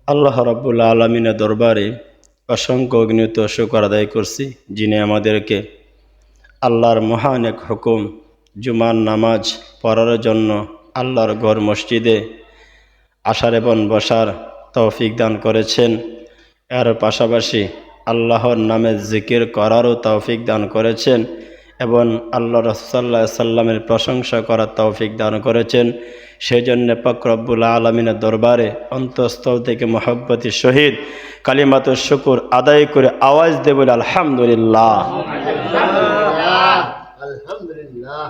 আল্লাহ রাব্বুল আলামিনের দরবারে অসংখ্য অগণিত শুকর আদায় করছি, যিনি আমাদেরকে আল্লাহর মহান এক হুকুম জুমার নামাজ পড়ার জন্য আল্লাহর ঘর মসজিদে আসার এবং বসার তৌফিক দান করেছেন। এর পাশাপাশি আল্লাহর নামে জিকির করারও তৌফিক দান করেছেন এবং আল্লাহ রাসূল সাল্লাল্লাহু আলাইহি সাল্লামের প্রশংসা করার তৌফিক দান করেছেন। সেই জন্য পাক রব্বুল আলামিনের দরবারে অন্তঃস্থল থেকে মহব্বতের সহিত কালিমাতুশ শুকর আদায় করে আওয়াজ দেব আলহামদুলিল্লাহ। আলহামদুলিল্লাহ।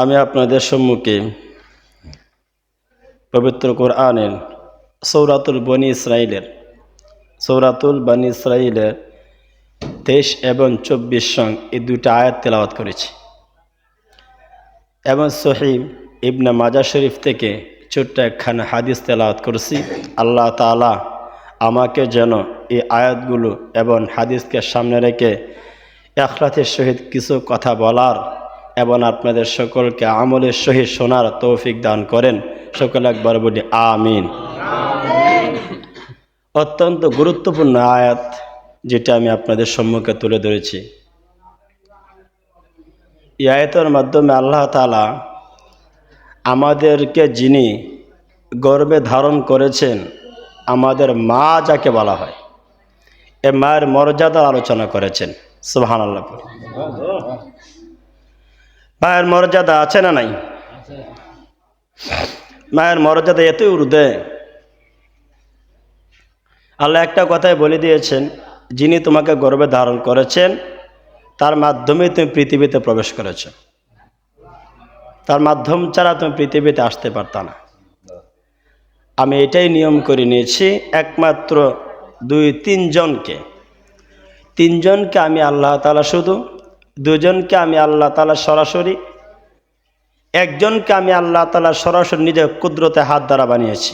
আমি আপনাদের সম্মুখে পবিত্র কোরআনের সূরাতুল বনী ইসরাঈলের 23 এবং 24 সং এই দুইটা আয়াত তেলাওয়াত করেছি এবং সহিহ ইবনে মাজাহ শরীফ থেকে ছোট্ট একখানা হাদিস তেলাওয়াত করেছি। আল্লাহ তাআলা আমাকে যেন এই আয়াতগুলো এবং হাদিসকে সামনে রেখে ইখলাসের সহিত কিছু কথা বলার এবং আপনাদের সকলকে আমলের সহিত শোনার তৌফিক দান করেন। সকলে একবার বলি আমিন। অত্যন্ত গুরুত্বপূর্ণ আয়াত যেটা আমি আপনাদের সম্মুখে তুলে ধরেছি। এই আয়াতের মাধ্যমে আল্লাহ তাআলা আমাদেরকে যিনি গর্ভে ধারণ করেছেন, আমাদের মা যাকে বলা হয়, এ মায়ের মর্যাদার আলোচনা করেছেন। সুবহানাল্লাহ। মায়ের মর্যাদা আছে না নাই? মায়ের মর্যাদা এতই ঊর্ধ্বে, আল্লাহ একটা কথাই বলে দিয়েছেন, যিনি তোমাকে গর্ভে ধারণ করেছেন তার মাধ্যমে তুমি পৃথিবীতে প্রবেশ করেছ। তার মাধ্যম ছাড়া তুমি পৃথিবীতে আসতে পারত না। আমি এটাই নিয়ম করে নিয়েছি, একমাত্র 2-3 জনকে আমি আল্লাহ তাআলা শুধু, 2 জনকে আমি আল্লাহ তাআলা সরাসরি, 1 জনকে আমি আল্লাহ তাআলা সরাসরি নিজের কুদরতে হাত দ্বারা বানিয়েছি।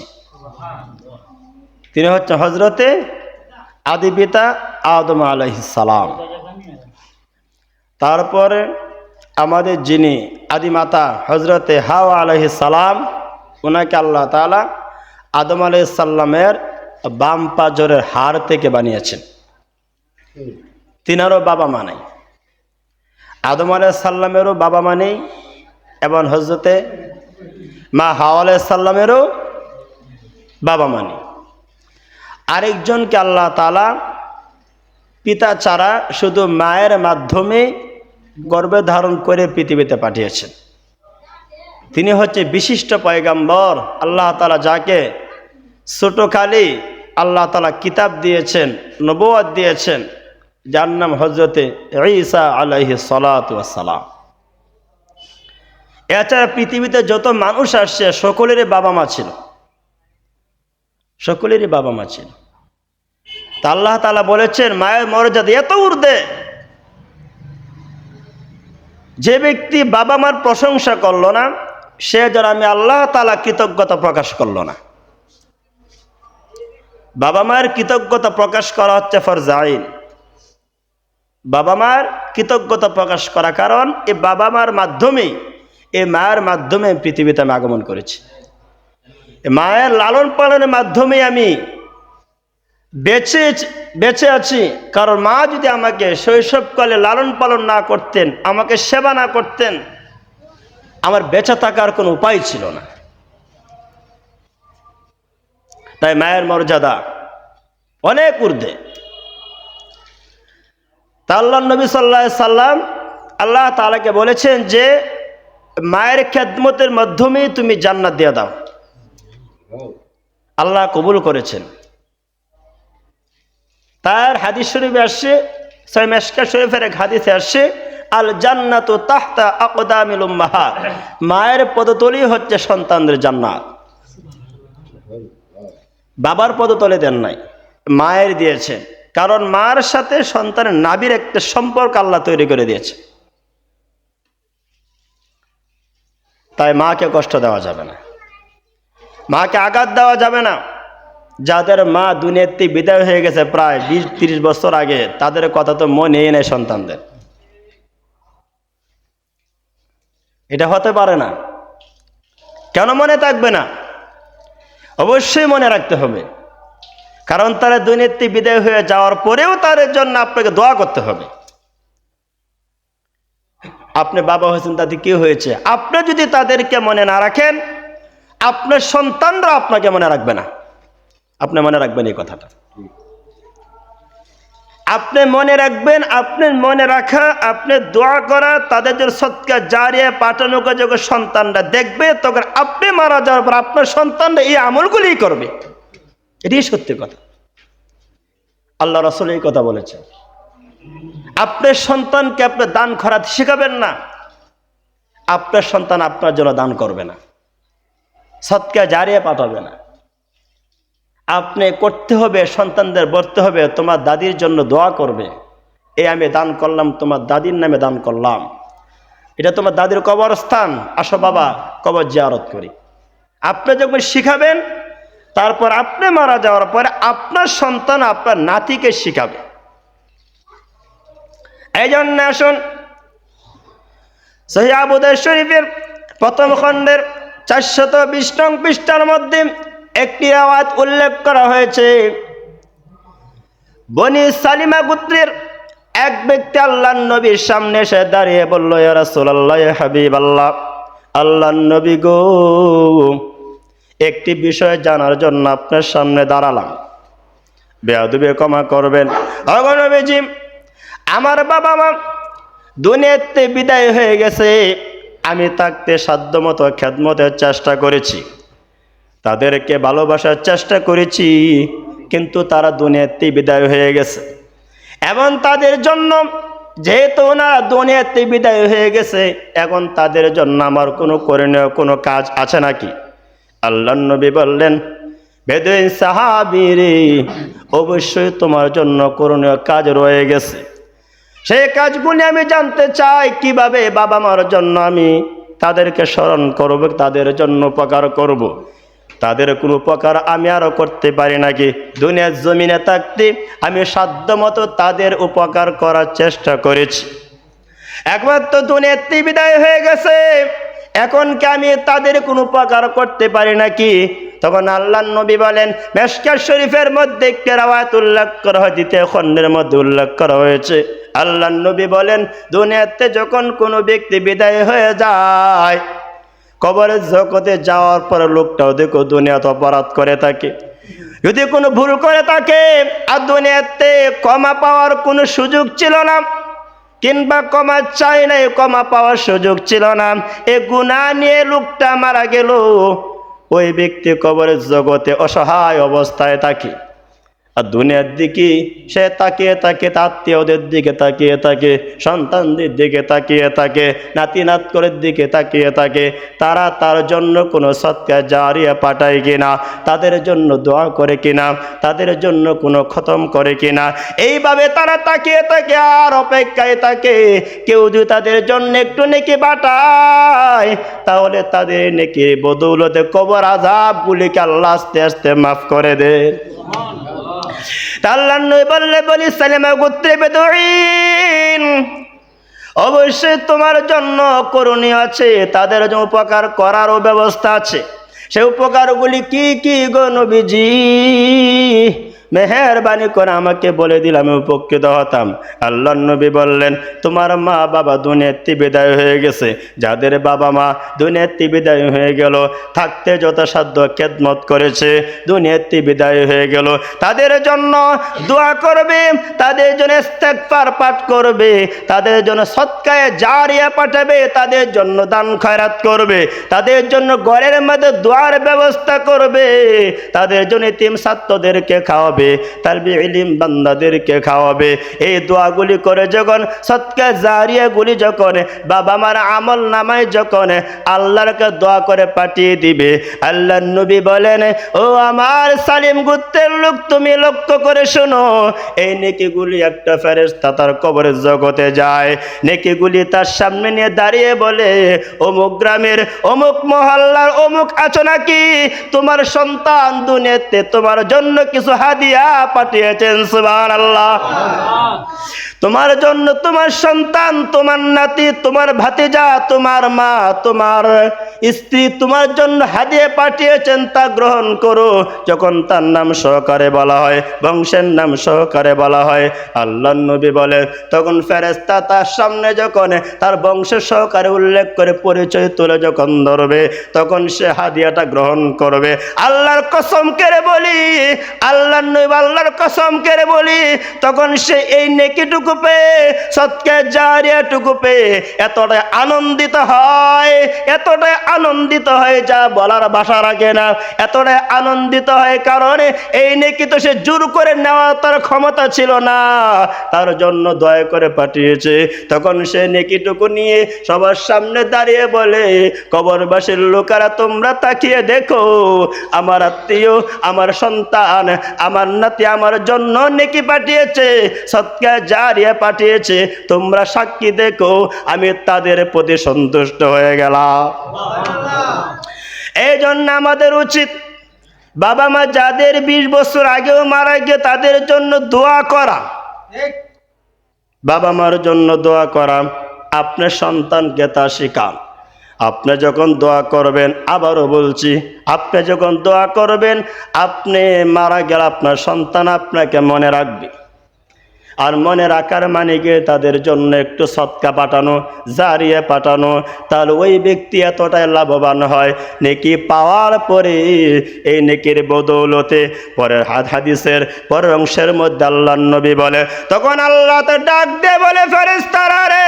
তিনি হচ্ছেন হযরতে আদি পিতা আদম আলাইহিস সালাম। তারপরে আমাদের যিনি আদি মাতা হযরতে হাওয়া আলাইহিস সালাম, ওনাকে আল্লাহ তাআলা আদম আলাইহিস সালামের বাম পাজরের হাড় থেকে বানিয়েছেন। তিনারও বাবা মা নাই, আদম আলাইহিস সালামেরও বাবা মা নেই এবং হযরতে মা হাওয়া আলাইহিস সালামেরও বাবা মা নেই। আরেকজনকে আল্লাহ তাআলা পিতা ছাড়া শুধু মায়ের মাধ্যমে গর্ভে ধারণ করে পৃথিবীতে পাঠিয়েছেন। তিনি হচ্ছে বিশিষ্ট পয়গম্বর। আল্লাহ তাআলা যাকে ছোটকালে আল্লাহ তাআলা কিতাব দিয়েছেন, নবুয়ত দিয়েছেন, যার নাম হযরতে ঈসা আলাইহিস সালাতু ওয়াস সালাম। এছাড়া পৃথিবীতে যত মানুষ আসছে সকলেরই বাবা মা ছিল, সকলেরই বাবা মা ছিল। তা আল্লাহ তাআলা বলেছেন মায়ের মর্যাদা এত ঊর্ধ্বে, যে ব্যক্তি বাবা মার প্রশংসা করলো না সে যেন আমি আল্লাহ তাআলা কৃতজ্ঞতা প্রকাশ করলো না। বাবা মায়ের কৃতজ্ঞতা প্রকাশ করা হচ্ছে ফরজ আইন। বাবা মার কৃতজ্ঞতা প্রকাশ করা, কারণ এই বাবা মার মাধ্যমেই, এই মায়ের মাধ্যমে পৃথিবীতে আমি আগমন করেছি। মায়ের লালন পালনের মাধ্যমে আমি বেঁচে আছি। কারণ মা যদি আমাকে শৈশবকালে লালন পালন না করতেন, আমাকে সেবা না করতেন, আমার বেঁচে থাকার কোনো উপায় ছিল না। তাই মায়ের মর্যাদা অনেক ঊর্ধ্বে। তা আল্লাহর নবী সাল্লাল্লাহু আলাইহি সাল্লাম আল্লাহ তাআলাকে বলেছেন যে মায়ের খেদমতের মাধ্যমে তুমি জান্নাত দিয়ে দাও। আল্লাহ কবুল করেছেন। তার হাদিস শরীফে আসছে, সহিহ মিশকাত শরীফের এক হাদিসে আসছে, আল জান্নাতু তাহতা আকদামিল উম্মাহাত, মায়ের পদতলি হচ্ছে সন্তানদের জান্নাত। বাবার পদতলে দেন নাই, মায়ের দিয়েছেন। কারণ মার সাথে সন্তানের নাভির একটা সম্পর্ক আল্লাহ তৈরি করে দিয়েছে। তাই মাকে কষ্ট দেওয়া যাবে না, মাকে আঘাত দেওয়া যাবে না। যাদের মা দুনিয়াতে বিদায় হয়ে গেছে প্রায় 20-30 বছর আগে, তাদের কথা তো মনেই নেই সন্তানদের। এটা হতে পারে না। কেন মনে থাকবে না? অবশ্যই মনে রাখতে হবে, কারণ তারা দুনিয়াতে বিদায় হয়ে যাওয়ার পরেও তাদের জন্য আপনাকে দোয়া করতে হবে। আপনি বাবা হয়েছেন, তাতে কি হয়েছে? আপনি যদি তাদেরকে মনে না রাখেন, আপনার সন্তানরা আপনাকে মনে রাখবে না। আপনি মনে রাখবেন এই কথাটা, আপনি মনে রাখবেন। আপনার মনে রাখা, আপনি দোয়া করা, তাদের জন্য সদকা জারিয়া পাঠানোকে যখন সন্তানরা দেখবে, তখন আপনি মারা যাওয়ার পর আপনার সন্তানরা এই আমলগুলি করবে। এটাই সত্যি কথা। আল্লাহ রাসূল এই কথা বলেছেন। আপনার সন্তানকে আপনি দান খয়রাত শেখাবেন না, আপনার সন্তান আপনার জন্য দান করবে না, সদকা জারিয়া পাঠাবে না। আপনি করতে হবে, সন্তানদের বলতে হবে, তোমার দাদির জন্য দোয়া করবে। এই আমি দান করলাম, তোমার দাদির নামে দান করলাম, এটা তোমার দাদির কবরস্থান, আসো বাবা কবর জিয়ারত করি। আপনি যখন শিখাবেন, তারপর আপনি মারা যাওয়ার পরে আপনার সন্তান আপনার নাতিকে শিখাবে। এই জন্য আসুন, সহিহ আবু দাউদ শরীফের প্রথম খণ্ডের 420 নং পৃষ্ঠার মধ্যে একটি আয়াত উল্লেখ করা হয়েছে। বনি সালিমা গোত্রের এক ব্যক্তি আল্লাহর নবীর সামনে এসে দাঁড়িয়ে বলল, ইয়া রাসূলুল্লাহ, ইয়া হাবিবাল্লাহ, আল্লাহর নবী গো, একটি বিষয় জানার জন্য আপনার সামনে দাঁড়ালাম, বেয়াদবি ক্ষমা করবেন। ওগো নবীজি, আমার বাবা মা দুনিয়াতে বিদায় হয়ে গেছে। আমি থাকতে সাধ্যমতো খেদমতের চেষ্টা করেছি, তাদেরকে ভালোবাসার চেষ্টা করেছি, কিন্তু তারা দুনিয়াতে বিদায় হয়ে গেছে। এবং তাদের জন্য, যেহেতু ওনারা দুনিয়াতে বিদায় হয়ে গেছে, এখন তাদের জন্য আমার কোনো করণীয় কোনো কাজ আছে নাকি? আল্লাহর নবী বললেন, বেদুইন সাহাবী রে, অবশ্যই তোমার জন্য করণীয় কাজ রয়ে গেছে। সেই কাজগুলি আমি জানতে চাই, কিভাবে বাবা মার জন্য আমি তাদেরকে স্মরণ করব, তাদের জন্য উপকার করব। তাদের কোনো উপকার আমি আরো করতে পারি নাকি? দুনিয়ার জমিনে থাকতে আমি সাধ্যমতো তাদের উপকার করার চেষ্টা করেছি। একবার তো দুনিয়াতে বিদায় হয়ে গেছে, এখন কি আমি তাদের কোনো উপকার করতে পারি নাকি? তখন আল্লাহর নবী বলেন, মিশকাত শরীফের মধ্যে একটি রাওয়ায়াত উল্লেখ করা হয়, দ্বিতীয় খণ্ডের মধ্যে উল্লেখ করা হয়েছে। আল্লাহর নবী বলেন, দুনিয়াতে যখন কোনো ব্যক্তি বিদায় হয়ে যায়, কবরের জগতে যাওয়ার পর লোকটাও দেখো দুনিয়াতে অপরাধ করে থাকে, যদি কোনো ভুল করে থাকে, আর দুনিয়াতে ক্ষমা পাওয়ার কোনো সুযোগ ছিল না, কিংবা ক্ষমা চাই নাই, ক্ষমা পাওয়ার সুযোগ ছিল না, এ গুনাহ নিয়ে লোকটা মারা গেল, ওই ব্যক্তি কবরের জগতে অসহায় অবস্থায় থাকে। আর দুনিয়ার দিকে সে তাকিয়ে থাকে, আত্মীয়দের দিকে তাকিয়ে থাকে, সন্তানদের দিকে তাকিয়ে থাকে, নাতি নাতকরের দিকে তাকিয়ে থাকে, তারা তার জন্য কোনো সদকা জারিয়া পাঠায় কিনা, তাদের জন্য দোয়া করে কিনা, তাদের জন্য কোনো খতম করে কিনা, এইভাবে তারা তাকিয়ে থাকে আর অপেক্ষায় থাকে। কেউ যদি তাদের জন্য একটু নেকি পাঠায়, তাহলে তাদের নেকির বদৌলতে কবর আযাবগুলিকে আল্লাহ আস্তে আস্তে মাফ করে দেয়। আল্লাহর নবী বললেন, বনি সালিমা গোত্রে বেদুইন, অবশ্যই তোমার জন্য করণীয় আছে, তাদের জন্য উপকার করারও ব্যবস্থা আছে। সেই উপকারগুলি কি কি গো নবীজি? মেহেরবানি করে আমাকে বলে দিলে আমি উপকৃত হতাম। আল্লাহর নবী বললেন, তোমার মা বাবা দুনিয়াতে বিদায় হয়ে গেছে, যাদের বাবা মা দুনিয়াতে বিদায় হয়ে গেল, থাকতে যথাসাধ্য খেদমত করেছে, দুনিয়াতে বিদায় হয়ে গেল, তাদের জন্য দোয়া করবে, তাদের জন্য ইস্তেগফার পাঠ করবে, তাদের জন্য সদকায়ে জারিয়া পাঠাবে, তাদের জন্য দান খয়রাত করবে, তাদের জন্য ঘরের মধ্যে দোয়ার ব্যবস্থা করবে, তাদের জন্য এতিম ছাত্রদেরকে খাওয়াবে, তালবি ইলম বান্দাদেরকে খাওয়াবে। এই দোয়াগুলি করে যখন, সদকা জারিয়াগুলি যখন বাবা মার আমল নামায় যখন আল্লাহরকে দোয়া করে পাঠিয়ে দিবে, আল্লাহর নবী বলেন, ও আমার সালিম গোত্রের লোক, তুমি লক্ষ্য করে শোনো, এই নেকিগুলি একটা ফেরেশতা তার কবরের জগতে যায়, নেকিগুলি তার সামনে নিয়ে দাঁড়িয়ে বলে, অমুক গ্রামের অমুক মহল্লার অমুক আছো নাকি, তোমার সন্তান দুনিয়াতে তোমার জন্য কিছু হাদিয়া পাঠিয়েছেন, সুবহানাল্লাহ। তোমার জন্য তোমার সন্তান, তোমার নাতি, তোমার ভাতিজা, তোমার মা, তোমার স্ত্রী তোমার জন্য হাদিয়া পাঠিয়েছেন, তা গ্রহণ করো। যখন তার নাম সহকারে বলা হয়, বংশের নাম সহকারে বলা হয়, আল্লাহর নবী বলে, তখন ফেরেশতা তার সামনে যখন তার বংশের সহকারে উল্লেখ করে পরিচয় তুলে যখন ধরবে, তখন সে হাদিয়াটা গ্রহণ করবে। আল্লাহর কসম করে বলি, আল্লাহর নবী আল্লাহর কসম করে বলি, তখন সে এই নেকিটুকু পেয়ে, সদকা জারিয়াটুকু পেয়ে এতটাই আনন্দিত হয়, এতটাই আনন্দিত হয় যা বলার ভাষা রাখে না, এতটাই আনন্দিত হয়। কারণ এই নেকি তো সে জোর করে নেওয়া তার ক্ষমতা ছিল না, তার জন্য দয়া করে পাঠিয়েছে। তখন সে নেকিটুকু নিয়ে সবার সামনে দাঁড়িয়ে বলে, কবরবাসীর লোকেরা তোমরা তাকিয়ে দেখো, আমার আত্মীয়, আমার সন্তান, আমার নাতি আমার জন্য নেকি পাঠিয়েছে, সদকা জারিয়া পাঠিয়েছে, তোমরা সাক্ষী দেখো, আমি তাদের প্রতি সন্তুষ্ট হয়ে গেলাম। এই জন্য আমাদের উচিত বাবা মা যাদের 20 বছর আগেও মারা গিয়ে তাদের জন্য দোয়া করা, বাবা মার জন্য দোয়া করা। আপনার সন্তানকে তা শিখান। আপনি যখন দোয়া করবেন, আবারও বলছি, আপনি যখন দোয়া করবেন, আপনি মারা গেলে আপনার সন্তান আপনাকে মনে রাখবে। আর মনে রাখার মানে কি, তাদের জন্য একটু সদকা পাঠানো, জারিয়া পাঠানো, তাহলে ওই ব্যক্তি এতটাই লাভবান হয়। নেকি পাওয়ার পরে এই নেকির বদৌলতে পরের হাদিসের পরের অংশের মধ্যে আল্লাহর নবী বলে, তখন আল্লাহ তো ডাক দিয়ে বলে, ফেরেশতারা রে,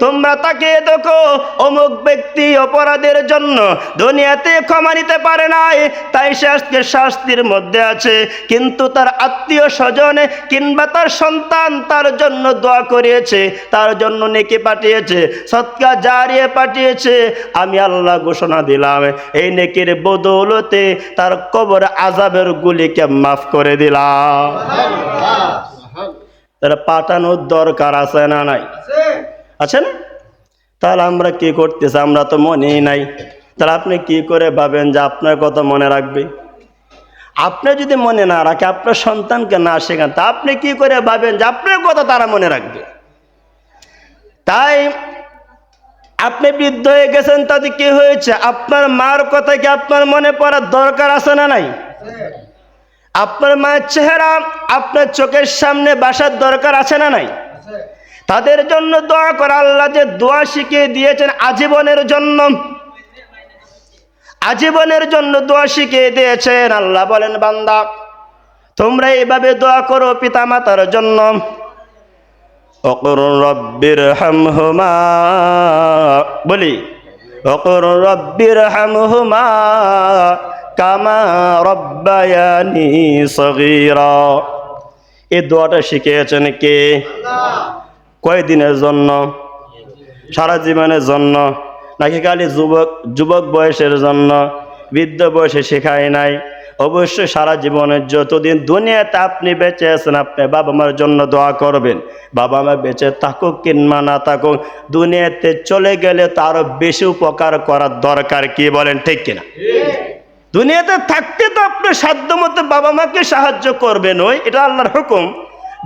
তোমরা তাকিয়ে দেখো, অমুক ব্যক্তি অপরাধের জন্য দুনিয়াতে ক্ষমা নিতে পারে নাই, তাই সে আজকে শাস্তির মধ্যে আছে, কিন্তু তার আত্মীয় স্বজন কিংবা তার সন্তান তার জন্য দোয়া করিয়েছে, তার জন্য নেকি পাঠিয়েছে, সদকা জারিয়া পাঠিয়েছে। আমি আল্লাহ ঘোষণা দিলাম, এই নেকির বদৌলতে তার কবর আযাবের গুলিকে মাফ করে দিলাম। তারা পাঠানোর দরকার আছে না নাই? আছে না? তাহলে আমরা কি করতেছি? আমরা তো মনেই নাই। তাহলে আপনি কি করে ভাবেন যে আপনার কথা মনে রাখবে? আপনি যদি মনে না রাখে, আপনার সন্তানকে না শেখান, তা আপনি কি করে ভাবেন যে আপনার কথা তারা মনে রাখবে? তাই আপনি বৃদ্ধ হয়ে গেছেন, তাতে কি হয়েছে? আপনার মার কথা কি আপনার মনে পড়ার দরকার আছে না নাই? আপনার মায়ের চেহারা আপনার চোখের সামনে বাসার দরকার আছে না নাই? তাদের জন্য দোয়া করা। আল্লাহ যে দোয়া শিখিয়ে দিয়েছেন আজীবনের জন্য, আজীবনের জন্য দোয়া শিখিয়ে দিয়েছেন। আল্লাহ বলেন, বান্দা তোমরা এইভাবে দোয়া করো পিতা মাতার জন্য, ওকুর রব্বির হামহুমা, বলি ওকুর রব্বির হামহুমা কামা রব্বায়ানি সগীরা। এই দোয়াটা শিখিয়েছেন কে? কয়দিনের জন্য? সারা জীবনের জন্য নাকি খালি যুবক বয়সের জন্য? বৃদ্ধ বয়সে শেখায় নাই। অবশ্যই সারা জীবনের যতদিন দুনিয়াতে আপনি বেঁচে আছেন, আপনি বাবা মার জন্য দোয়া করবেন। বাবা মা বেঁচে থাকুক কিংবা না থাকুক, দুনিয়াতে চলে গেলে তো আরো বেশি উপকার করার দরকার, কি বলেন ঠিক কিনা? দুনিয়াতে থাকতে তো আপনি সাধ্য মতো বাবা মাকে সাহায্য করবেন, ওই এটা আল্লাহর হুকুম।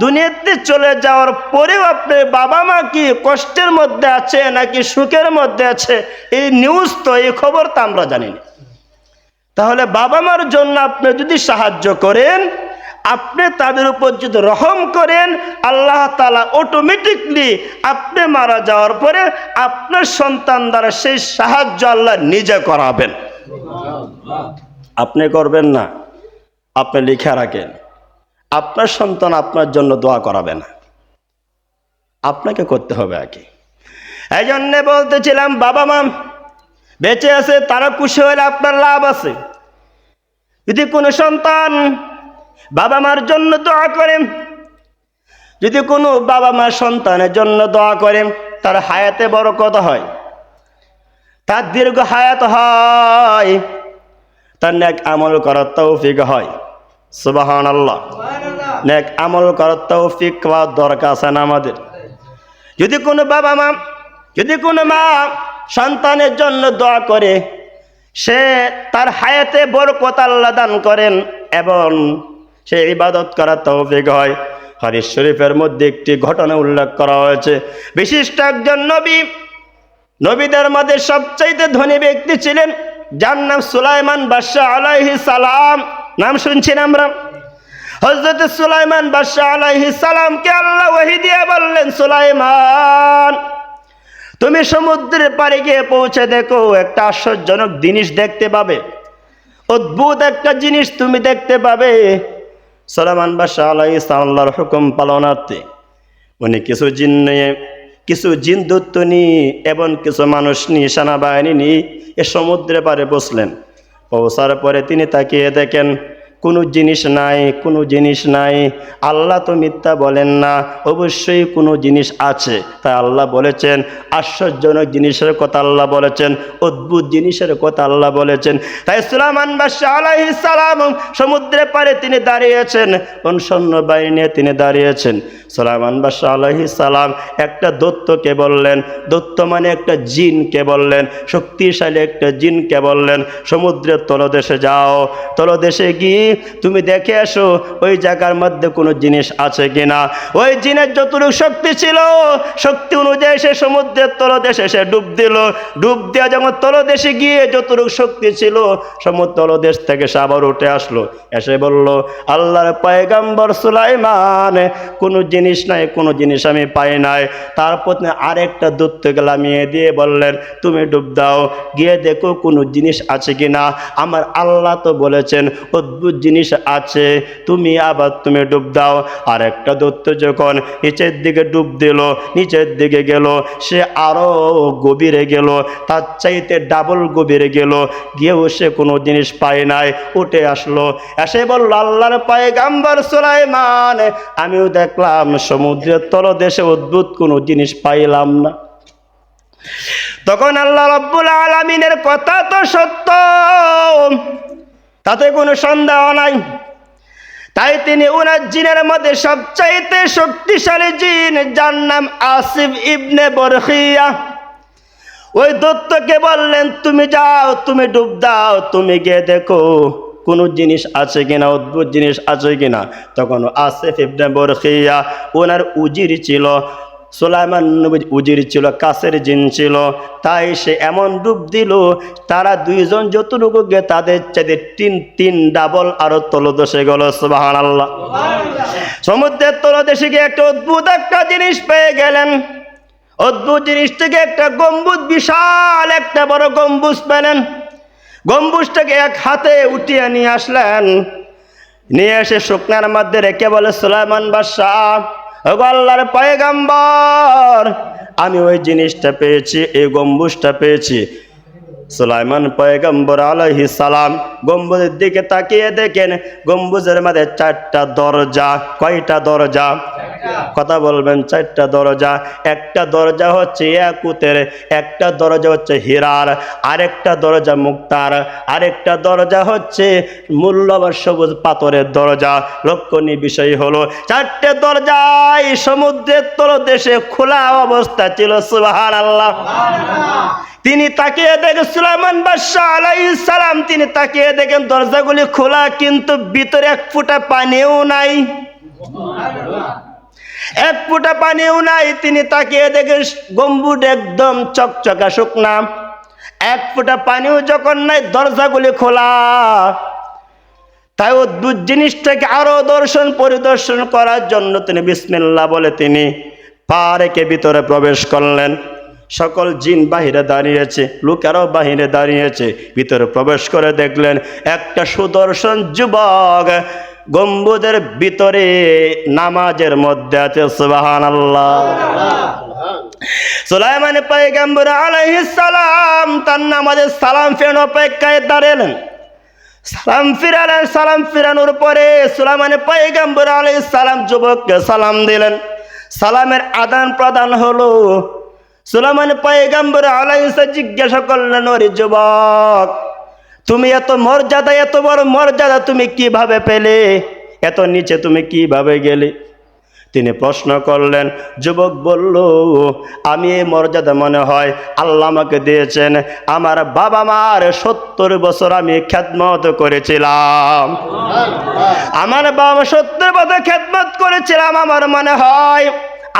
দুনিয়াতে চলে যাওয়ার পরেও আপনি বাবা মা কি কষ্টের মধ্যে আছে নাকি সুখের মধ্যে আছে, এই নিউজ তো, এই খবর তো আমরা জানি না। তাহলে বাবা মার জন্য আপনি যদি সাহায্য করেন, আপনি তাদের উপর যদি রহম করেন, আল্লাহ তাআলা অটোমেটিকলি আপনি মারা যাওয়ার পরে আপনার সন্তান দ্বারা সেই সাহায্য আল্লাহ নিজে করাবেন। আপনি করবেন না, আপনি লিখে রাখেন, আপনার সন্তান আপনার জন্য দোয়া করাবে না, আপনাকে করতে হবে আগে। এই জন্যে বলতেছিলাম, বাবা মা বেঁচে আছে, তারা খুশি হলে আপনার লাভ আছে। যদি কোনো সন্তান বাবা মার জন্য দোয়া করে, যদি কোনো বাবা মা সন্তানের জন্য দোয়া করে, তার হায়াতে বরকত হয়, তার দীর্ঘ হায়াত হয়, তার নেক আমল করার তৌফিক হয়। সুবহানাল্লাহ। নেক আমল করার তৌফিক পাওয়ার দরকার আছে না আমাদের? যদি কোনো বাবা মা, যদি কোনো মা সন্তানের জন্য দোয়া করে, সে তার হায়াতে বরকত আল্লাহ দান করেন এবং সে ইবাদত করার তৌফিক হয়। হাদিস শরীফের মধ্যে একটি ঘটনা উল্লেখ করা হয়েছে। বিশিষ্ট একজন নবী নবীদের মধ্যে সবচাইতে ধনী ব্যক্তি ছিলেন, যার নাম সুলাইমান বাদশাহ আলাইহিস সালাম। নাম শুনছেন আমরা? হযরত সুলাইমান বাদশাহ আলাইহিস সালামকে আল্লাহ ওহী দিয়ে বললেন, সুলাইমান, তুমি সমুদ্রের পাড়ে গিয়ে পৌঁছে দেখো, একটা আশ্চর্যজনক জিনিস দেখতে পাবে, অদ্ভুত একটা জিনিস তুমি দেখতে পাবে। সুলাইমান বাদশাহ আলাইহিস সালাম আল্লাহর হুকুম পালনার্থে উনি কিছু জিন দূত নিয়ে এবং কিছু মানুষ নিয়ে, সেনাবাহিনী নিয়ে এ সমুদ্রের পাড়ে বসলেন। পৌঁছার পরে তিনি তাকিয়ে দেখেন কোনো জিনিস নাই, কোনো জিনিস নাই। আল্লাহ তো মিথ্যা বলেন না, অবশ্যই কোনো জিনিস আছে। তাই আল্লাহ বলেছেন, আশ্চর্যজনক জিনিসের কথা আল্লাহ বলেছেন, অদ্ভুত জিনিসের কথা আল্লাহ বলেছেন। তাই সুলাইমান বাদশাহ আলাইহিস সালাম সমুদ্রের পাড়ে তিনি দাঁড়িয়েছেন, সৈন্যবাহিনী নিয়ে তিনি দাঁড়িয়েছেন। সুলাইমান বাদশাহ আলাইহিস সালাম একটা দৈত্যকে বললেন, দৈত্য মানে একটা জিনকে বললেন, শক্তিশালী একটা জিনকে বললেন, সমুদ্রের তলদেশে যাও, তলদেশে গিয়ে তুমি দেখে আসো ওই জায়গার মধ্যে কোনো জিনিস আছে কিনা। ওই জিনের যতটুকু শক্তি ছিল, শক্তি অনুযায়ী সে সমুদ্রের তলদেশে সে ডুব দিল। ডুব দেওয়া যখন তলদেশে গিয়ে যতটুকু শক্তি ছিল, সমুদ্র তলদেশ থেকে সে আবার উঠে আসলো, এসে বলল, আল্লাহর পয়গম্বর সুলাইমান, কোনো জিনিস নাই, কোনো জিনিস আমি পাই নাই। তারপর আরেকটা দূতকে নামিয়ে দিয়ে বললেন, তুমি ডুব দাও, গিয়ে দেখো কোনো জিনিস আছে কিনা। আমার আল্লাহ তো বলেছেন অদ্ভুত জিনিস আছে, তুমি ডুব দাও। আর একটা দৈত্য যখন নিচের দিকে ডুব দিল, নিচের দিকে গেল, সে আরো গভীরে গেল, তার চাইতে ডাবল গভীরে গেল, গিয়েও সে কোনো জিনিস পায় নাই, উঠে আসলো, এসে বলল, আল্লাহর পয়গম্বর সুলাইমান, আমিও দেখলাম সমুদ্রের তলদেশে অদ্ভুত কোনো জিনিস পাইলাম না। তখন আল্লাহ রাব্বুল আলামিনের কথা তো সত্য, তাতে কোনো সন্দেহ নাই। তাই তিনি উনার জিনের মধ্যে সবচাইতে শক্তিশালী জিন, যার নাম আসিফ ইবনে বরখিয়া, ওই দৈত্যকে বললেন, তুমি যাও, তুমি ডুব দাও, তুমি গিয়ে দেখো কোনো জিনিস আছে কিনা, অদ্ভুত জিনিস আছে কিনা। তখন আসিফ ইবনে বরখিয়া ওনার উজির ছিল, সুলাইমান নবীর উজির ছিল, কাছের জিন ছিল। তাই সে এমন ডুব দিল, তারা দুইজন যতটুকু গে তাদের চাইতে তিন ডাবল আরো তলদেশে গেল। সুবহানাল্লাহ। সমুদ্রের তলদেশে গিয়ে একটা অদ্ভুত একটা জিনিস পেয়ে গেলেন। অদ্ভুত জিনিস থেকে একটা গম্বুজ, বিশাল একটা বড় গম্বুজ পেলেন। গম্বুজটাকে এক হাতে উঠিয়ে নিয়ে আসলেন, নিয়ে এসে শুকনার মধ্যে রেখে বলে, সুলাইমান বাদশাহ, ওগো আল্লাহর পয়গম্বর, আমি ওই জিনিসটা পেয়েছি, এই গম্বুজটা পেয়েছি। সুলাইমান পয়গম্বর আলাইহিস সালাম গম্বুজের দিকে তাকিয়ে দেখেন, গম্বুজের মধ্যে 4টা দরজা। কয়টা দরজা? কথা বলবেন। 4টা দরজা। একটা দরজা হচ্ছে ইয়াকুতের, একটা দরজা হচ্ছে হীরার, আরেকটা দরজা মুক্তার, আরেকটা দরজা হচ্ছে মূল্যবান সবুজ পাথরের দরজা। লক্ষণীয় বিষয় হলো 4টে দরজাই সমুদ্রের তলদেশে খোলা অবস্থা ছিল। সুবহানাল্লাহ। তিনি তাকিয়ে দেখেন, সুলাইমান বাদশাহ আলাইহিস সালাম তিনি তাকিয়ে দেখেন দরজাগুলি খোলা, কিন্তু ভিতরে এক ফোঁটা পানিও নাই, এক ফোঁটা পানিও নাই। তিনি তাকিয়ে দেখেন গম্বুজ একদম চকচকা শুকনা, এক ফোঁটা পানিও যখন নাই, দরজাগুলি খোলা। তাই অদ্ভুত জিনিসটাকে আরো পরিদর্শন করার জন্য তিনি বিসমিল্লাহ বলে তিনি পা রেখে ভিতরে প্রবেশ করলেন। সকল জিন বাহিরে দাঁড়িয়েছে, লোকেরাও বাহিরে দাঁড়িয়েছে। ভিতরে প্রবেশ করে দেখলেন একটা সুদর্শন যুবক গম্বুজের ভিতরে নামাজের মধ্যে আছে। সুবহানাল্লাহ। সুলাইমান পয়গম্বর আলাইহিস সালাম তার নামাজের সালাম ফেরানোর অপেক্ষায় দাঁড়ালেন। সালাম ফিরানোর পরে সুলাইমান পয়গম্বর আলাইহিস সালাম যুবককে সালাম দিলেন। সালামের আদান প্রদান হলো। সুলাইমান পয়গম্বর আলাইহিস জিজ্ঞাসা করলেন, ওরে যুবক, তুমি এত মর্যাদা, এত বড় মর্যাদা তুমি কিভাবে পেলে? এত নিচে তুমি কিভাবে গেলে? তিনি প্রশ্ন করলেন। যুবক বলল, আমি এই মর্যাদা মনে হয় আল্লাহ আমাকে দিয়েছেন। আমার বাবা মার 70 বছর আমি খেদমত করেছিলাম। আমার বাবা 70 বছর খেদমত করেছিলাম। আমার মনে হয়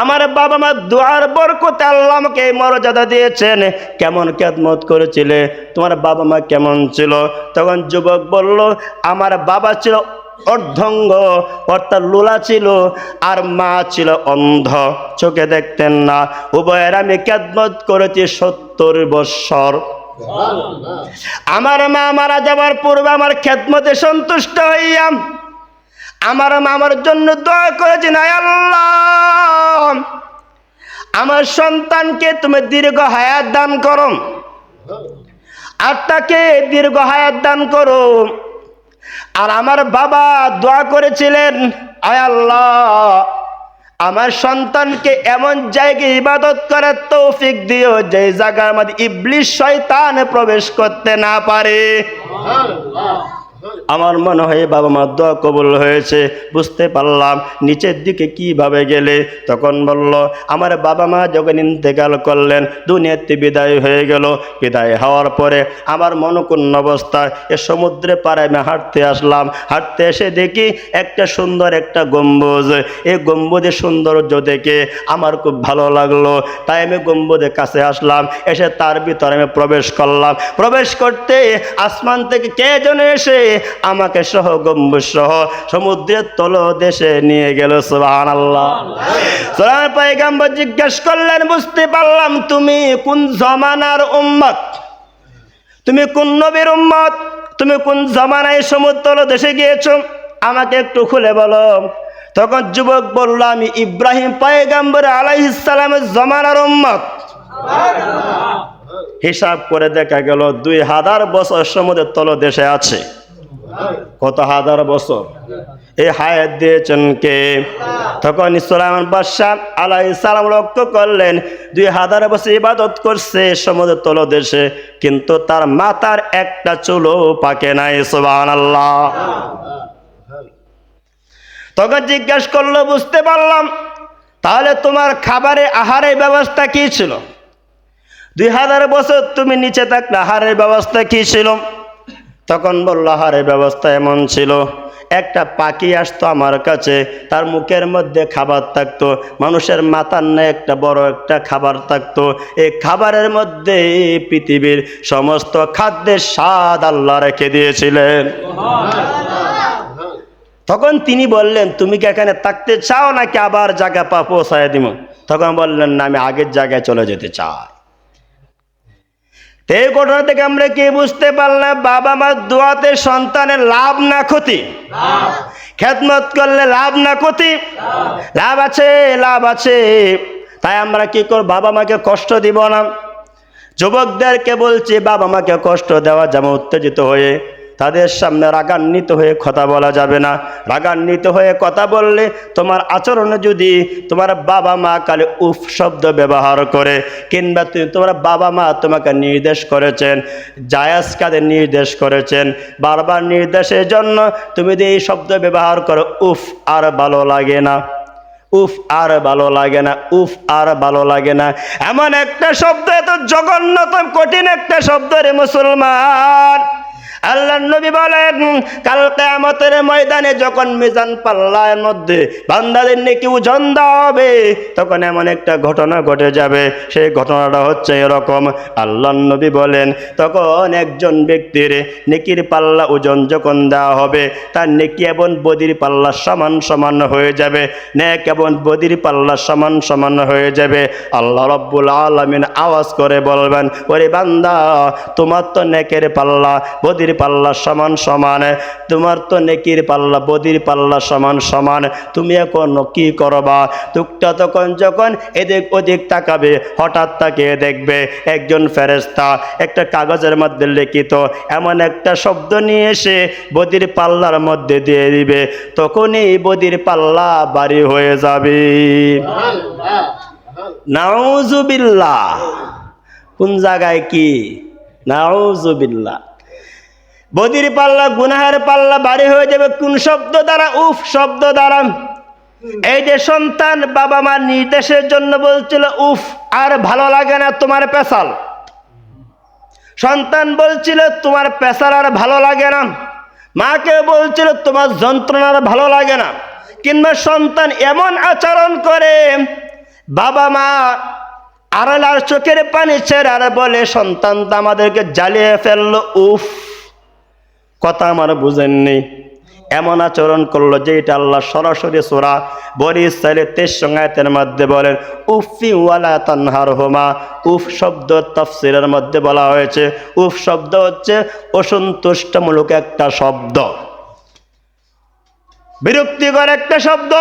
আমার বাবা মা দোয়ার বরকতে আল্লাহ আমাকে এই মর্যাদা দিয়েছেন। কেমন খেদমত করেছিলে, তোমার বাবা মা কেমন ছিল? তখন যুবক বলল, আমার বাবা ছিল অর্ধঙ্গ, অর্থাৎ লুলা ছিল, আর মা ছিল অন্ধ, চোখে দেখতেন না। উভয়ের আমি খেদমত করেছি 70 বৎসর। আমার মা মারা যাবার পূর্বে আমার খেদমতে সন্তুষ্ট হইয়া আমার মা আমার জন্য দোয়া করেছেন, আয় আল্লাহ আমার সন্তানকে তুমি দীর্ঘ হায়াত দান করো, আর তাকে দীর্ঘ হায়াত দান করো। আর আমার বাবা দোয়া করেছিলেন, আয় আল্লাহ আমার সন্তানকে এমন জায়গায় ইবাদত করার তৌফিক দিও যে জায়গার মধ্যে ইবলিস শয়তান প্রবেশ করতে না পারে। আমার মনে হয় বাবা মার দোয়া কবুল হয়েছে। বুঝতে পারলাম নিচের দিকে কিভাবে গেলে। তখন বলল, আমার বাবা মা যখন ইন্তেকাল করলেন, দুনিয়াতে বিদায় হয়ে গেল। বিদায় হওয়ার পরে আমার মনকুন্ন অবস্থায় এ সমুদ্রে পাড়ে আমি হাঁটতে আসলাম। হাঁটতে এসে দেখি একটা সুন্দর একটা গম্বুজ। এই গম্বুজের সৌন্দর্য দেখে আমার খুব ভালো লাগলো, তাই আমি গম্বুজের কাছে আসলাম। এসে তার ভিতরে আমি প্রবেশ করলাম। প্রবেশ করতে আসমান থেকে কে যেন এসে আমাকে সহ গম্বুজ সহ সমুদ্রের তলদেশে নিয়ে গেল। সুবহানাল্লাহ। সোনার পয়গম্বর জিজ্ঞেস করলেন, বুঝতে পারলাম তুমি কোন জমানার উম্মত, তুমি কোন নবীর উম্মত, তুমি কোন জমানায় সমুদ্র তলদেশে গিয়েছো, আমাকে একটু খুলে বলো। তখন যুবক বলল, আমি ইব্রাহিম পয়গম্বর আলাইহিস সালামের জমানার উম্মত। হিসাব করে দেখা গেল 2000 বছর সমুদ্রের তলদেশে আছে। কত হাজার বছর এই হায়াত দিয়েছেন কে? তখন সুলাইমান বাদশাহ আলাইহিস সালাম লক্ষ্য করলেন 2000 বছর ইবাদত করছে সমুদ্রের তলদেশে, কিন্তু তার মাথার একটা চুলও পাকে নাই। সুবহানাল্লাহ। তখন জিজ্ঞাসা করলো, বুঝতে পারলাম তাহলে তোমার খাবারে আহারের ব্যবস্থা কি ছিল? 2000 বছর তুমি নিচে থাকলে আহারের ব্যবস্থা কি ছিল? তখন বলল, আহারের ব্যবস্থা এমন ছিল, একটা পাখি আসতো আমার কাছে, তার মুখের মধ্যে খাবার থাকতো, মানুষের মাথার ন্যায় একটা বড় একটা খাবার থাকতো। এই খাবারের মধ্যে পৃথিবীর সমস্ত খাদ্যের স্বাদ আল্লাহ রেখে দিয়েছিলেন। তখন তিনি বললেন, তুমি কি এখানে থাকতে চাও নাকি আবার জায়গা পৌঁছায় দিব? তখন বললেন, না, আমি আগের জায়গায় চলে যেতে চাই। এই ঘটনা থেকে আমরা কি বুঝতে পারলাম? বাবা মার দোয়াতে সন্তানের লাভ না ক্ষতি? খেদমত করলে লাভ না ক্ষতি? লাভ আছে, লাভ আছে। তাই আমরা কি করব? বাবা মাকে কষ্ট দিব না। যুবকদেরকে বলছি, বাবা মাকে কষ্ট দেওয়া যেমন উত্তেজিত হয়ে তাদের সামনে রাগান্বিত হয়ে কথা বলা যাবে না। রাগান্বিত হয়ে কথা বললে তোমার আচরণে যদি তোমার বাবা মা কালে উফ শব্দ ব্যবহার করে, কিংবা তোমার বাবা মা তোমাকে নির্দেশ করেছেন, জায়েজ কাজে নির্দেশ করেছেন, বারবার নির্দেশের জন্য তুমি যদি এই শব্দ ব্যবহার করো, উফ আর ভালো লাগে না, উফ আর ভালো লাগে না, উফ আর ভালো লাগে না, এমন একটা শব্দ, এত জঘন্যতম কঠিন একটা শব্দ রে মুসলমান। আল্লাহর নবী বলেন, কাল কিয়ামতের ময়দানে যখন মিজান পাল্লার মধ্যে বান্দাদের নেকি ওজন দেওয়া হবে, তখন এমন একটা ঘটনা ঘটে যাবে। সেই ঘটনাটা হচ্ছে এরকম। আল্লাহর নবী বলেন, তখন একজন ব্যক্তির নেকির পাল্লা ওজন যখন দেওয়া হবে, তার নেকি এবং বদির পাল্লা সমান সমান হয়ে যাবে, নেক এবং বদির পাল্লা সমান সমান হয়ে যাবে। আল্লাহ রাব্বুল আলামিন আওয়াজ করে বলবেন, ওরে বান্দা, তোমার তো নেকের পাল্লা বদির পাল্লা সমান সমান, তোমার তো নেকির পাল্লা বদির পাল্লা সমান সমান, তুমি এখন কি করবা? টুকটা তখন যখন এদিক ওদিক তাকাবে, হঠাৎ তাকিয়ে দেখবে একজন ফেরেশতা একটা কাগজের মধ্যে লিখিত এমন একটা শব্দ নিয়ে এসে বদির পাল্লার মধ্যে দিয়ে দিবে, তখনই বদির পাল্লা ভারী হয়ে যাবে। নাউজুবিল্লাহ। কোন জায়গায় কি? নাউজুবিল্লাহ। বদির পাল্লা, গুনাহের পাল্লা ভারী হয়ে যাবে কোন শব্দ দ্বারা? উফ শব্দ দ্বারা। এই যে সন্তান বাবা মার নির্দেশের জন্য বলছিল উফ আর ভালো লাগে না তোমার পেশাল, সন্তান বলছিল তোমার পেশাল আর ভালো লাগে না, মাকে বলছিল তোমার যন্ত্রণার ভালো লাগে না, কিংবা সন্তান এমন আচরণ করে বাবা মা আড়াল আর চোখের পানি ছেড়ে আর বলে সন্তান তো আমাদেরকে জ্বালিয়ে ফেললো। উফ, কথা আমার বুঝেননি। এমন আচরণ করলো যে এটা আল্লাহ সরাসরি সূরা বনী ইসরাঈলের 23 আয়াতের মধ্যে বলেন উফি ওয়ালা তানহারহুমা। উফ শব্দ তাফসীরের মধ্যে বলা হয়েছে, উফ শব্দ হচ্ছে অসন্তুষ্টমূলক একটা শব্দ, বিরক্তিকর একটা শব্দ।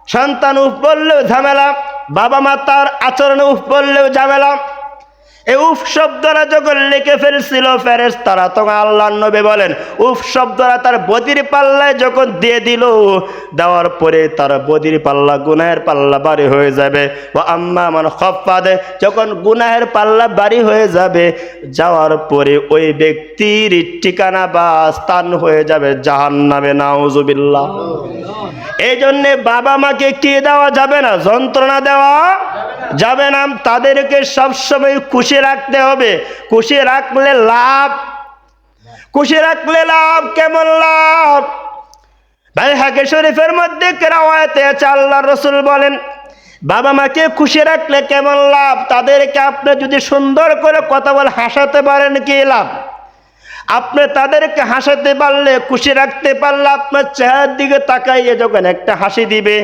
সন্তান উফ বললেও ঝামেলা, বাবা মা তার আচরণে উফ বললেও ঝামেলা। এই উফ শব্দরা যখন লিখে ফেলছিল ফেরেশতারা, তখন আল্লাহর নবী বলেন উফ শব্দরা তার বদির পাল্লায় যখন দিয়ে দিল, দেওয়ার পরে তার বদির পাল্লা গুনাহের পাল্লা ভারী হয়ে যাবে। ও আম্মা মান খাফাদে, যখন গুনাহের পাল্লা ভারী হয়ে যাবে, যাওয়ার পরে ওই ব্যক্তির ঠিকানা বা স্থান হয়ে যাবে জাহান্নামে। নাউজুবিল্লাহ। এই জন্যে বাবা মাকে কি দেওয়া যাবে না? যন্ত্রণা দেওয়া যাবে না। তাদেরকে সবসময় খুশি রাখতে হবে। খুশি রাখলে লাভ, খুশি রাখলে লাভ। কেমন লাভ? বাইহাকি শরীফের মধ্যে রাওয়ায়াতে আছে, আল্লাহর রাসূল বলেন বাবা মাকে খুশি রাখলে কেমন লাভ? তাদেরকে আপনি যদি সুন্দর করে কথা বলে হাসাতে পারেন, কি লাভ? আপনি তাদেরকে হাসাতে পারলে, খুশি রাখতে পারলে, আপনার চেহারার দিকে তাকাইয়ে যখন একটা হাসি দিবে,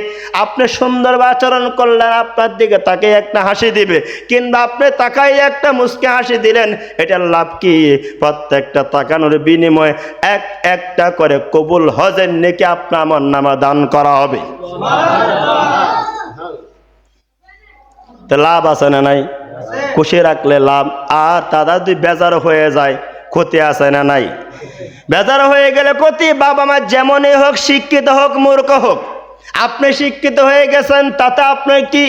আপনি সুন্দর আচরণ করলেন, আপনার দিকে তাকিয়ে একটা হাসি দিবে, কিংবা আপনি তাকাইয়ে একটা মুচকি হাসি দিলেন, এটার লাভ কি? প্রত্যেকটা তাকানোর বিনিময়ে একটা করে কবুল হজের নেকি আপনার আমলনামা দান করা হবে। তো লাভ আছে না নাই? খুশি রাখলে লাভ। আর তারা যদি বেজার হয়ে যায়, ক্ষতি আছে না নাই? বেজার হয়ে গেলে ক্ষতি। বাবা মা যেমনই হোক, শিক্ষিত হোক মূর্খ হোক, আপনি শিক্ষিত হয়ে গেছেন তাতে আপনার কি?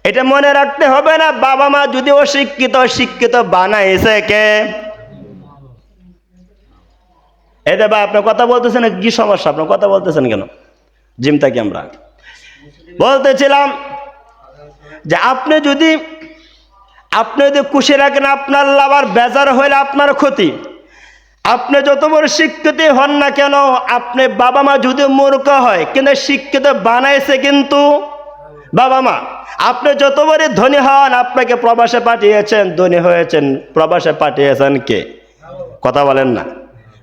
এটা মনে রাখতে হবে না বাবা মা যদি অশিক্ষিত, শিক্ষিত বানাইছে কে? এটা বা আপনার কথা বলতেছেন, কি সমস্যা? আপনার কথা বলতেছেন কেন? জিম থাকি আমরা। বলতেছিলাম যে আপনি যদি খুশি রাখেন আপনার লাভ, আর বেজার হইলে আপনার ক্ষতি। আপনি যত বড় শিক্ষিত হন না কেন, আপনি বাবা মা যদি মূর্খ হয়, কিন্তু শিক্ষিত বানাইছে কিন্তু বাবা মা। আপনি যত বড় ধনী হন, আপনাকে প্রবাসে পাঠিয়েছেন, ধনী হয়েছেন, প্রবাসে পাঠিয়েছেন কে? কথা বলেন না?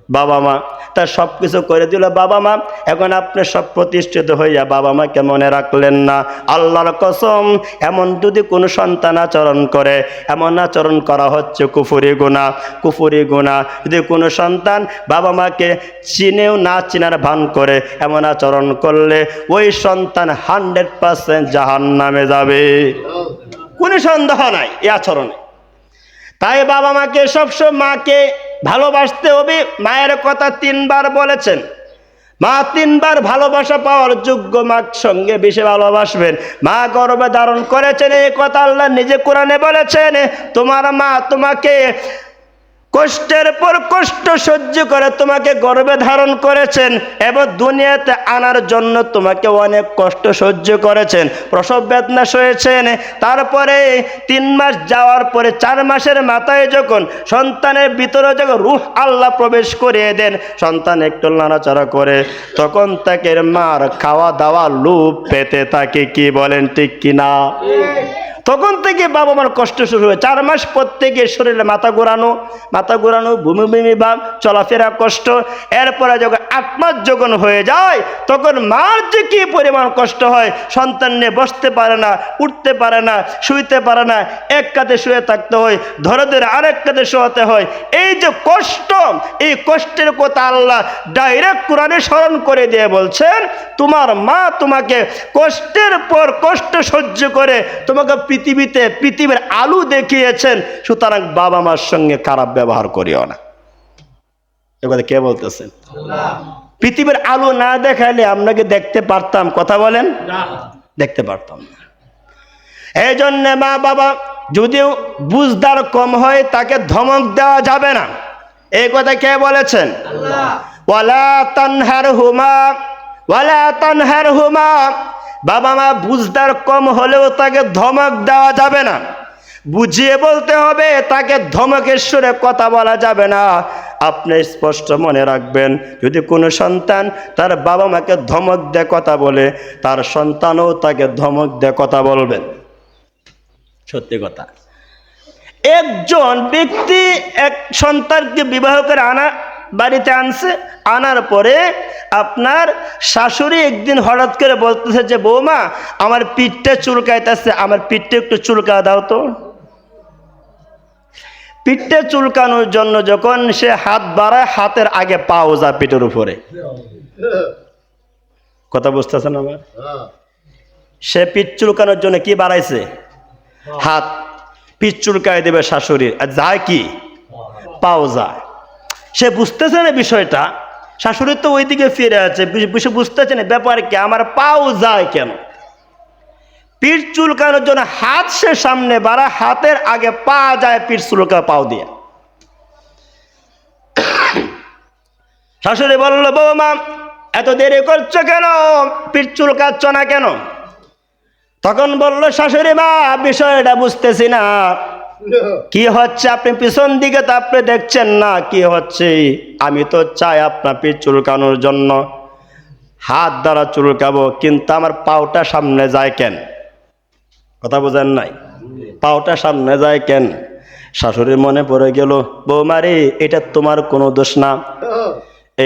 বাবা মা। তার সব কিছু করে দিল বাবা মা। এখন আপনি সব প্রতিষ্ঠিত হইয়া বাবা মাকে মনে রাখলেন না। আল্লাহর কসম, এমন যদি কোনো সন্তান আচরণ করে, এমন আচরণ করা হচ্ছে কুফরি গুনাহ, কুফরি গুনাহ। যদি কোনো সন্তান বাবা মাকে চিনেও না চিনার ভান করে এমন আচরণ করলে, ওই সন্তান 100% জাহান্নামে যাবে, কোনো সন্দেহ নাই এই আচরণে। তাই বাবা মাকে সবসময়, মাকে ভালোবাসতে হবে। মায়ের কথা 3 বার বলেছেন, মা 3 বার ভালোবাসা পাওয়ার যোগ্য, মার সঙ্গে বেশি ভালোবাসবেন। মা গর্ভে ধারণ করেছেন, এই কথা আল্লাহ নিজে কোরআনে বলেছেন। তোমার মা তোমাকে কষ্টের পর কষ্ট সহ্য করে তোমাকে গর্ভে ধারণ করেছেন এবং দুনিয়াতে আনার জন্য তোমাকে অনেক কষ্ট সহ্য করেছেন, প্রসব বেদনা সয়েছেন। তারপরে 3 মাস যাওয়ার পরে 4 মাসের মাথায় যখন সন্তানের ভিতরে যখন রূহ আল্লাহ প্রবেশ করিয়ে দেন, সন্তান একটু নাড়াচাড়া করে, তখন তাকে মার খাওয়া দাওয়া লোভ পেতে থাকে। কি বলেন ঠিক কিনা? তখন থেকে বাবা মার কষ্ট শুরু হয়। 4 মাস পর থেকে শরীরে মাথা ঘোরানো, ভূমি ভূমি ভাব, চলাফেরা কষ্ট। এরপরে যখন 8 মাস যখন হয়ে যায়, তখন মার যে কি পরিমাণ কষ্ট হয়, সন্তান নিয়ে বসতে পারে না, উঠতে পারে না, শুইতে পারে না, এক কাঁধে শুয়ে থাকতে হয়, ধরে ধরে আরেক কাঁধে শোয়াতে হয়। এই যে কষ্ট, এই কষ্টের কথা আল্লাহ ডাইরেক্ট কোরআনে স্মরণ করে দিয়ে বলছেন, তোমার মা তোমাকে কষ্টের পর কষ্ট সহ্য করে তোমাকে পৃথিবীর আলো দেখিয়েছেন, সুতরাং বাবা মার সঙ্গে খারাপ ব্যবহার করিও না। এ কথা কে বলতেছেন? পৃথিবীর আলো না দেখাইলে আপনাকে দেখতে পারতাম? কথা বলেন, দেখতে পারতাম না। এই জন্য মা বাবা যদিও বুঝদার কম হয়, তাকে ধমক দেওয়া যাবে না। এই কথা কে বলেছেন? ওয়ালা তানহারহুমা। বাবা মা বুঝদার কম হলেও তাকে ধমক দেওয়া যাবে না, বুঝিয়ে বলতে হবে। তাকে ধমকের সুরে কথা বলা যাবে না। আপনি স্পষ্ট মনে রাখবেন, যদি কোনো সন্তান তার বাবা মাকে ধমক দিয়ে কথা বলে, তার সন্তানও তাকে ধমক দিয়ে কথা বলবেন। সত্যি কথা। একজন ব্যক্তি এক সন্তানকে বিবাহ করে বাড়িতে আনছে, আনার পরে আপনার শাশুড়ি একদিন হঠাৎ করে বলতেছে যে বৌমা আমার পিঠটা চুলকাইতেছে, আমার পিঠটা একটু চুলকা দাও তো। পিঠটা চুলকানোর জন্য যখন সে হাত বাড়ায়, হাতের আগে পাও যায় পিঠের উপরে। কথা বুঝতেছেন আমার? সে পিঠ চুলকানোর জন্য কি বাড়াইছে? হাত। পিঠ চুলকায় দেবে শাশুড়ির, আর যায় কি? পাও যায়। সে বুঝতেছে না বিষয়টা, শাশুড়ি তো ওইদিকে ফিরে আছে, সে বুঝতেছে না ব্যাপার কি, আমার পাও যায় কেন। পিঠ চুলকানোর জন্য হাত সে সামনে বাড়া, হাতের আগে পা যায় পিঠ চুলকা পাও দিয়ে। শাশুড়ি বলল বৌমা এত দেরি করছো কেন, পিঠ চুলকাচ্ছ না কেন? তখন বলল শাশুড়ি মা বিষয়টা বুঝতেছি না কি হচ্ছে, আপনি পিছন দিকে তো আপনি দেখছেন না কি হচ্ছে। আমি তো চাই আপনার পিঠ চুলকানোর জন্য হাত দ্বারা চুলকাবো, কিন্তু আমার পাওটা সামনে যায় কেন? কথা বোঝেন নাই? পাওটা সামনে যায় কেন? শাশুড়ির মনে পড়ে গেল বৌমারে এটা তোমার কোনো দোষ না,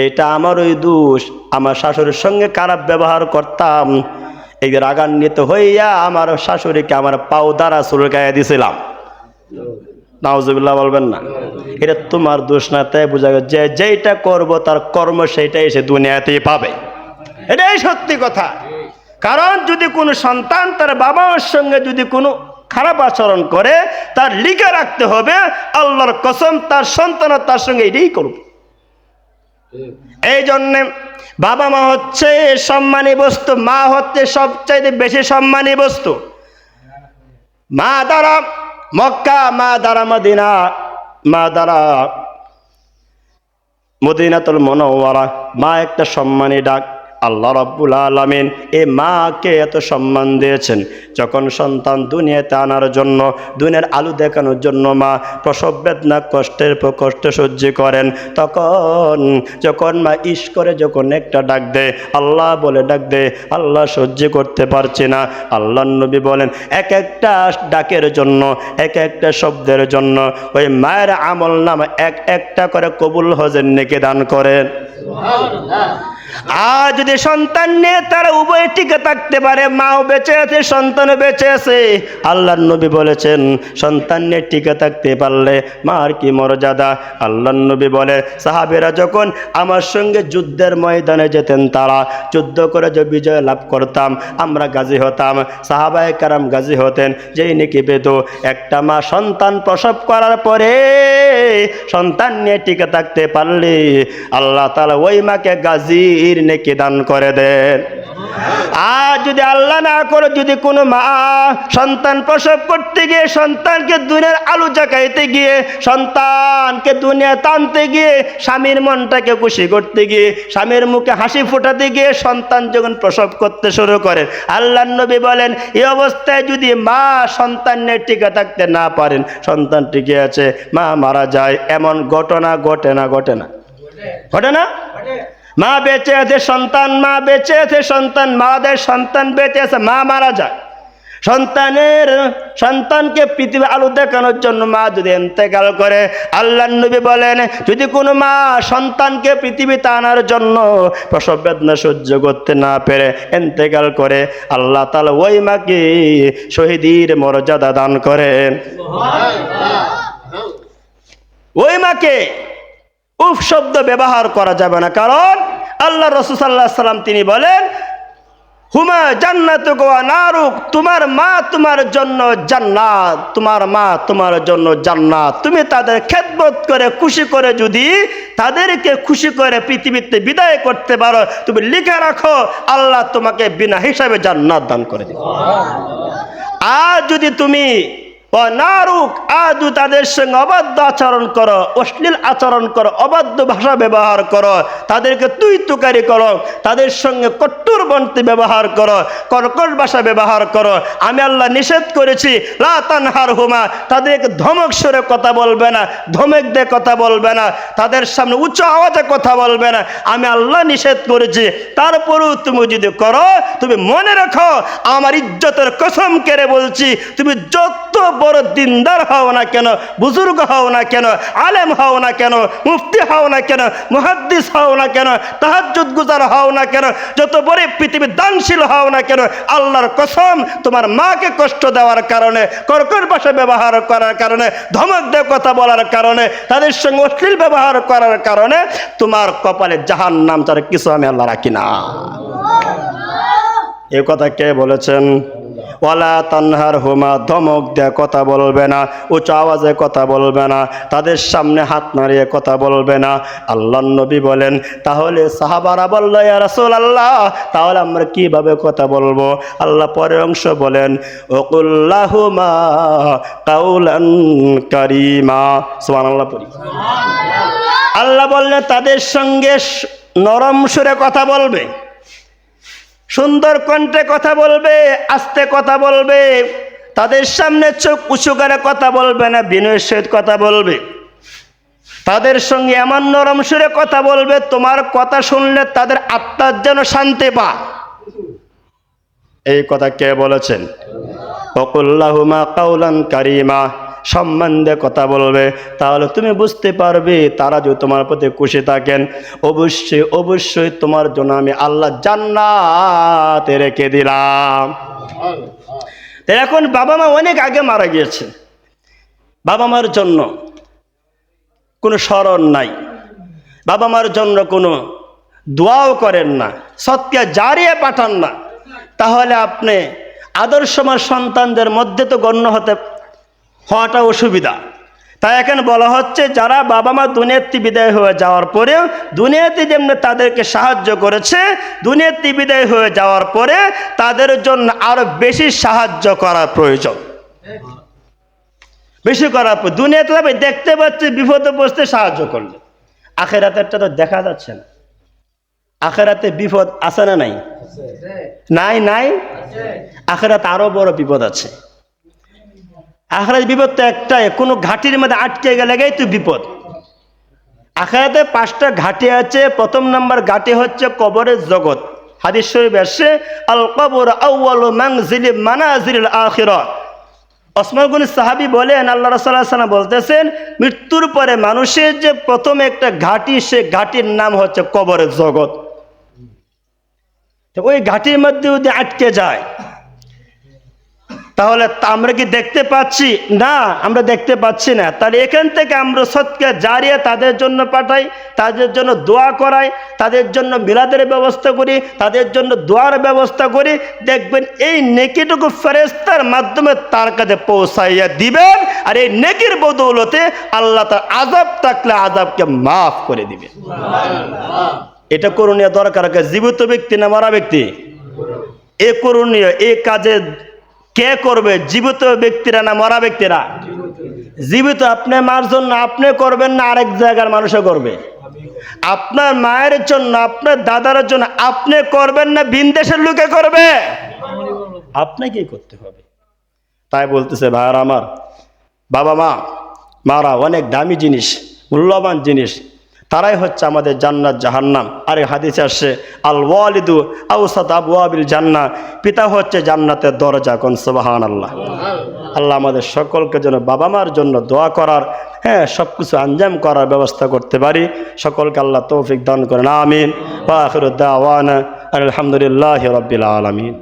এটা আমারই দোষ। আমার শাশুড়ির সঙ্গে খারাপ ব্যবহার করতাম, এই রাগান্বিত হইয়া আমার শাশুড়িকে আমার পাও দ্বারা চুলকাইয়া দিছিলাম। নাউজুবিল্লাহ বলবেন না? এটা তোমার দোষ না। তাই বোঝা গেল যে যেইটা করবো তার কর্ম সেইটাই এসে দুনিয়াতেই পাবে। এটাই সত্যি কথা। কারণ যদি কোনো সন্তান তার বাবা মার সঙ্গে যদি কোনো খারাপ আচরণ করে, তার লিখে রাখতে হবে আল্লাহর কসম তার সন্তান তার সঙ্গে এটাই করবে। এই জন্যে বাবা মা হচ্ছে সম্মানী বস্তু, মা হচ্ছে সবচাইতে বেশি সম্মানী বস্তু। মা দ্বারা মক্কা, মা দ্বারা মদিনা, মা দ্বারা মদিনাতুল মুনাওয়ারা, মা একটা সম্মানী ডাক। আল্লাহ রাব্বুল আলামিন এই মাকে এত সম্মান দিয়েছেন, যখন সন্তান দুনিয়াতে আনার জন্য, দুনিয়ার আলো দেখানোর জন্য মা প্রসব বেদনা কষ্টের পর কষ্ট সহ্য করেন, তখন যখন মা ইস করে যখন একটা ডাক দেয়, আল্লাহ বলে ডাক দেয়, আল্লাহ সহ্য করতে পারছে না। আল্লাহর নবী বলেন এক একটা ডাকের জন্য, এক একটা শব্দের জন্য ওই মায়ের আমল নাম এক একটা করে কবুল হজের নেকি দান করেন। আর যদি সন্তান নিয়ে তারা উভয় টিকে থাকতে পারে, মাও বেঁচে আছে সন্তানও বেঁচে আছে, আল্লাহর নবী বলেছেন সন্তান নিয়ে টিকে থাকতে পারলে মার কি মর্যাদা। আল্লাহর নবী বলে সাহাবীরা যখন আমার সঙ্গে যুদ্ধের ময়দানে যেতেন, তারা যুদ্ধ করে যে বিজয় লাভ করতাম, আমরা গাজী হতাম, সাহাবায়ে কেরাম গাজী হতেন, যেই নাকি পেত একটা মা সন্তান প্রসব করার পরে সন্তান নিয়ে টিকে থাকতে পারলে আল্লাহ তাআলা ওই মাকে গাজীর নেকি দান করে দেন। আর যদি আল্লাহ না করে যদি কোনো মা সন্তান প্রসব করতে গিয়ে, সন্তানকে দুনিয়ার আলো জাগাইতে গিয়ে, সন্তানকে দুনিয়া টানতে গিয়ে, স্বামীর মনটাকে খুশি করতে গিয়ে, স্বামীর মুখে হাসি ফোটাতে গিয়ে সন্তান যখন প্রসব করতে শুরু করেন, আল্লাহর নবী বলেন এই অবস্থায় যদি মা সন্তান নিয়ে টিকে থাকতে না পারেন, সন্তান টিকে আছে মা মারা যায়, এমন ঘটনা ঘটে না? ঘটে না? ঘটে না? মা বেঁচে আছে সন্তান, মা বেঁচে আছে সন্তান, মাদের সন্তান বেঁচে আছে, মা মারা যায়। সন্তানকে পৃথিবীর আলো দেখানোর জন্য মা যদি ইন্তেকাল করে, আল্লাহর নবী বলেন যদি কোনো মা সন্তানকে পৃথিবীতে আনার জন্য প্রসব বেদনা সহ্য করতে না পেরে ইন্তেকাল করে, আল্লাহ তাআলা ওই মাকে শহীদের মর্যাদা দান করেন। ওই মাকে উফ শব্দ ব্যবহার করা যাবে না, কারণ আল্লাহ রাসূল সাল্লাল্লাহু আলাইহি সাল্লাম তিনি বলেন হুমা জান্নাতুক ওয়া নারুক, তোমার মা তোমার জন্য জান্নাত, তোমার মা তোমার জন্য জান্নাত। তুমি তাদের খেদমত করে খুশি করে যদি তাদেরকে খুশি করে পৃথিবীতে বিদায় করতে পারো, তুমি লিখে রাখো আল্লাহ তোমাকে বিনা হিসাবে জান্নাত দান করে দিবে। আর যদি তুমি অনারুক আদু, তাদের সঙ্গে অবাধ্য আচরণ করো, অশ্লীল আচরণ করো, অবাধ্য ভাষা ব্যবহার করো, তাদেরকে তুই তুকারি করো, তাদের সঙ্গে কট্টরপন্থী ব্যবহার করো, কর্কশ ভাষা ব্যবহার করো। আমি আল্লাহ নিষেধ করেছি লা তানহারহুমা, তাদেরকে ধমক সরে কথা বলবে না, ধমক দিয়ে কথা বলবে না, তাদের সামনে উচ্চ আওয়াজে কথা বলবে না, আমি আল্লাহ নিষেধ করেছি। তারপরেও তুমি যদি করো, তুমি মনে রাখো, আমার ইজ্জতের কসম কেড়ে বলছি, তুমি যত বড় দিনদার হও না কেন, বুজুর্গ হও না কেন, আলেম হও না কেন, মুফতি হও না কেন, মুহাদ্দিস হও না কেন, তাহাজ্জুদ গুজার হও না কেন, যত বড় পৃথিবীর দানশীল হও না কেন, আল্লাহর কসম, তোমার মাকে কষ্ট দেওয়ার কারণে, কর্কশ ভাষা ব্যবহার করার কারণে, ধমক দিয়ে কথা বলার কারণে, তাদের সঙ্গে অশ্লীল ব্যবহার করার কারণে তোমার কপালে জাহান্নাম ছাড়া কিছু আমি আল্লাহ রাখি না। এ কথা কে বলেছেন? ওয়ালা তানহারহুমা, ধমক দিয়ে কথা বলবে না, উচ্চ আওয়াজে কথা বলবে না, তাদের সামনে হাত নাড়িয়ে কথা বলবে না। আল্লাহর নবী বলেন, তাহলে সাহাবারা বলল, ইয়া রাসূলুল্লাহ, তাহলে আমরা কিভাবে কথা বলবো? আল্লাহ পরের অংশ বলেন, ওকুল্লাহুমা কাউলান কারীমা। সুবহানাল্লাহ পড়ি। আল্লাহ বললেন, তাদের সঙ্গে নরম সুরে কথা বলবে, সুন্দর কণ্ঠে কথা বলবে, আস্তে কথা বলবে, তাদের সামনে চোখ উঁচু করে কথা বলবে না, বিনয়ের সহিত কথা বলবে। তাদের সঙ্গে এমন নরম সুরে কথা বলবে, তোমার কথা শুনলে তাদের আত্মার যেন শান্তি পা। এই কথা কে বলেছেন? ওকুল্লাহুমা কাউলান কারীমা, সম্মান দিয়ে কথা বলবে। তাহলে তুমি বুঝতে পারবে তারা যদি তোমার প্রতি খুশি থাকেন, অবশ্যই অবশ্যই তোমার জন্য আমি আল্লাহ জান্নাতে রেখে দিলাম। এখন বাবা মা অনেক আগে মারা গিয়েছেন, বাবা মার জন্য কোনো স্মরণ নাই, বাবা মার জন্য কোনো দোয়াও করেন না, সৎকা জারিয়ে পাঠান না, তাহলে আপনি আদর্শমান সন্তানদের মধ্যে তো গণ্য হওয়াটা অসুবিধা। তাই এখানে বলা হচ্ছে, যারা বাবা মা দুনিয়াতে বিদায় হয়ে যাওয়ার পরেও দুনিয়াতে যেমনি তাদেরকে সাহায্য করেছে, দুনিয়াতে বিদায় হয়ে যাওয়ার পরে তাদের জন্য আরো বেশি সাহায্য করার প্রয়োজন, বেশি করার প্রয়োজন। দুনিয়াতে আমি দেখতে পাচ্ছি বিপদে পড়তে সাহায্য করলে, আখেরাতেরটা তো দেখা যাচ্ছে না। আখেরাতে বিপদ আছে না নাই? নাই নাই, আখেরাতে আরো বড় বিপদ আছে। আখেরাত বিপদ তো একটাই, কোনো ঘাটির মধ্যে আটকে গেলেই তো বিপদ। আখেরাতে 5টা ঘাটি আছে। প্রথম নাম্বার ঘাটি হচ্ছে কবরের জগৎ। হাদিস শরীফ আসছে, আল কবর আউয়ালু মানজিলি মানাজিলিল আখিরা। ওসমান গনি সাহাবী বলেন, আল্লাহ রাসূল সাল্লাল্লাহু আলাইহি ওয়াসাল্লাম বলতেছেন, মৃত্যুর পরে মানুষের যে প্রথম একটা ঘাটি, সে ঘাটির নাম হচ্ছে কবরের জগৎ। তো ওই ঘাটির মধ্যে যদি আটকে যায়, তাহলে আমরা কি দেখতে পাচ্ছি? না, আমরা দেখতে পাচ্ছি না। তাহলে এখান থেকে আমরা সদকা জারিয়া তাদের জন্য পাঠাই, তাদের জন্য দোয়া করাই, তাদের জন্য মিলাদের ব্যবস্থা করি, তাদের জন্য দোয়ার ব্যবস্থা করি। দেখবেন এই নেকিটুকু ফেরেশতার মাধ্যমে তার কাছে পৌঁছাইয়া দিবেন, আর এই নেকির বদৌলতে আল্লাহ তার আযাব থাকলে আযাবকে মাফ করে দিবেন। এটা করণীয় দরকার। জীবিত ব্যক্তি না মরা ব্যক্তি? এ করণীয়, এই কাজে কে করবে? জীবিত ব্যক্তিরা না মরা ব্যক্তিরা? জীবিত। আপনি মার জন্য আপনি করবেন না, আরেক জায়গার মানুষও করবে। আপনার মায়ের জন্য, আপনার দাদার জন্য আপনি করবেন না, ভিন দেশের লোকে করবে? আপনাকেই করতে হবে। তাই বলতেছে ভাইয়ার আমার, বাবা মারা অনেক দামি জিনিস, মূল্যবান জিনিস। তারাই হচ্ছে আমাদের জান্নাত জাহান্নাম। আর হাদিসে আসছে, আল ওয়ালিদু আওসাত আবওয়াবিল জান্নাহ, পিতা হচ্ছে জান্নাতের দরজা। কোন সুবহানাল্লাহ। আল্লাহ আমাদের সকলকে যেন বাবা মার জন্য দোয়া করার, সব কিছু আঞ্জাম করার ব্যবস্থা করতে পারি। সকলকে আল্লাহ তৌফিক দান করেন, আমিন। ওয়া আখিরু দাওয়ানা আলহামদুলিল্লাহি রাব্বিল আলামিন।